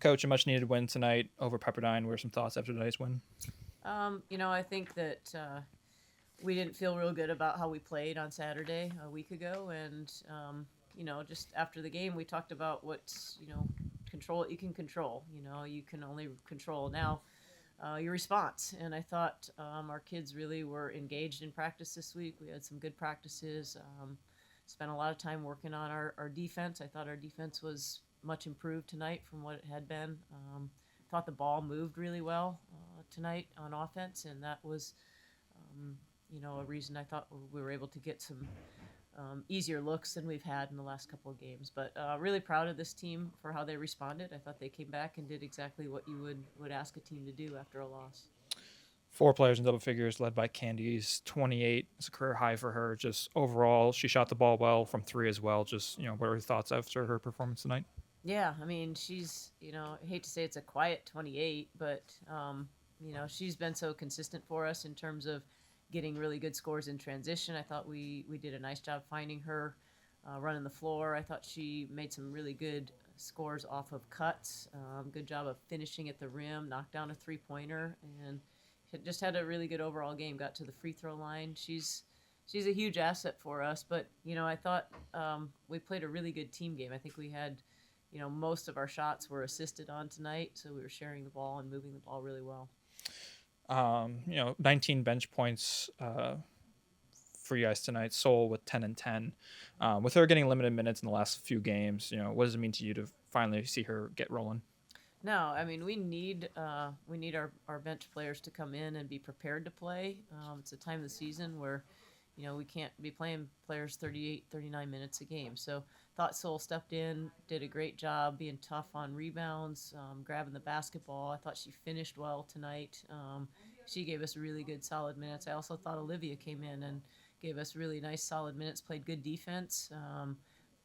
Coach, a much-needed win tonight over Pepperdine. What are some thoughts after tonight's win? I think that we didn't feel real good about how we played on Saturday a week ago, and just after the game, we talked about control what you can control. You can only control now your response. And I thought our kids really were engaged in practice this week. We had some good practices. Spent a lot of time working on our defense. I thought our defense was much improved tonight from what it had been. Thought the ball moved really well tonight on offense, and that was, a reason I thought we were able to get some easier looks than we've had in the last couple of games. But really proud of this team for how they responded. I thought they came back and did exactly what you would ask a team to do after a loss. 4 players in double figures, led by Candy's 28. It's a career high for her. Just overall, she shot the ball well from 3 as well. Just, what are your thoughts after her performance tonight? Yeah, I mean, she's, I hate to say it's a quiet 28, but, she's been so consistent for us in terms of getting really good scores in transition. I thought we did a nice job finding her, running the floor. I thought she made some really good scores off of cuts. Good job of finishing at the rim, knocked down a 3-pointer, and just had a really good overall game. Got to the free throw line. She's a huge asset for us, but, I thought we played a really good team game. I think we had most of our shots were assisted on tonight, so we were sharing the ball and moving the ball really well. 19 bench points for you guys tonight. Sol with 10 and 10. With her getting limited minutes in the last few games, what does it mean to you to finally see her get rolling? No, I mean, we need our bench players to come in and be prepared to play. It's a time of the season where we can't be playing players 38, 39 minutes a game. So thought Sol stepped in, did a great job being tough on rebounds, grabbing the basketball. I thought she finished well tonight. She gave us really good, solid minutes. I also thought Olivia came in and gave us really nice, solid minutes, played good defense.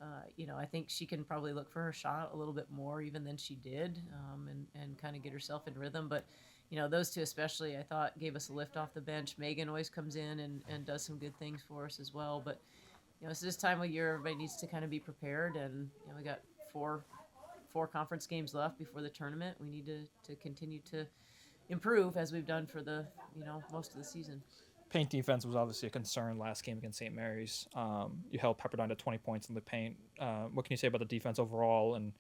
I think she can probably look for her shot a little bit more even than she did, and kind of get herself in rhythm. But those two especially, I thought, gave us a lift off the bench. Megan always comes in and does some good things for us as well. But, it's this time of year everybody needs to kind of be prepared. And, we got four conference games left before the tournament. We need to continue to improve as we've done for the, most of the season. Paint defense was obviously a concern last game against St. Mary's. You held Pepperdine to 20 points in the paint. What can you say about the defense overall and,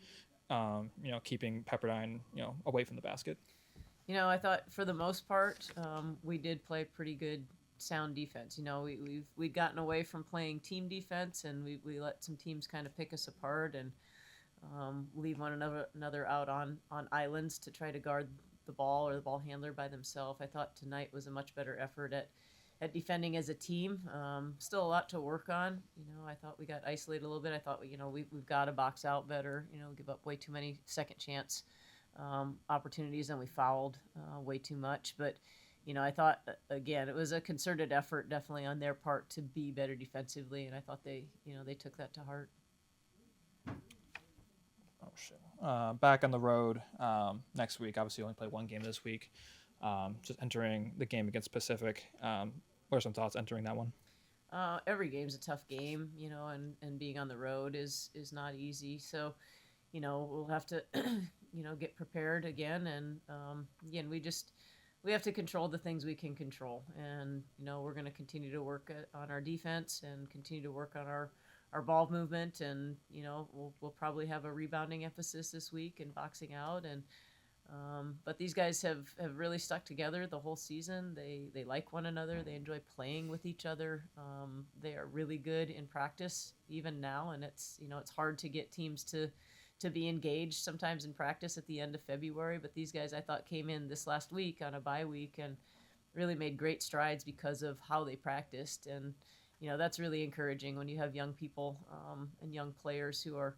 keeping Pepperdine, away from the basket? I thought for the most part, we did play pretty good, sound defense. We'd gotten away from playing team defense, and we let some teams kind of pick us apart and leave one another out on islands to try to guard the ball or the ball handler by themselves. I thought tonight was a much better effort at defending as a team. Still a lot to work on. I thought we got isolated a little bit. I thought we've got to box out better. Give up way too many second chance opportunities, and we fouled way too much. But I thought again it was a concerted effort, definitely on their part, to be better defensively, and I thought they took that to heart. Oh shit! Back on the road next week. Obviously, you only play one game this week. Just entering the game against Pacific. What are some thoughts entering that one? Every game's a tough game, and being on the road is not easy. So, we'll have to, get prepared again. And again, we have to control the things we can control. And, we're going to continue to work on our defense and continue to work on our ball movement. And, we'll probably have a rebounding emphasis this week and boxing out. And but these guys have really stuck together the whole season. They like one another. They enjoy playing with each other. They are really good in practice even now, and it's hard to get teams to be engaged sometimes in practice at the end of February. But these guys, I thought, came in this last week on a bye week and really made great strides because of how they practiced. And that's really encouraging when you have young people and young players who are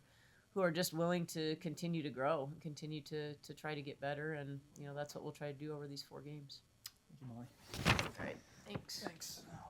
just willing to continue to grow, continue to try to get better. And, that's what we'll try to do over these 4 games. Thank you, Molly. All right. Thanks. Thanks.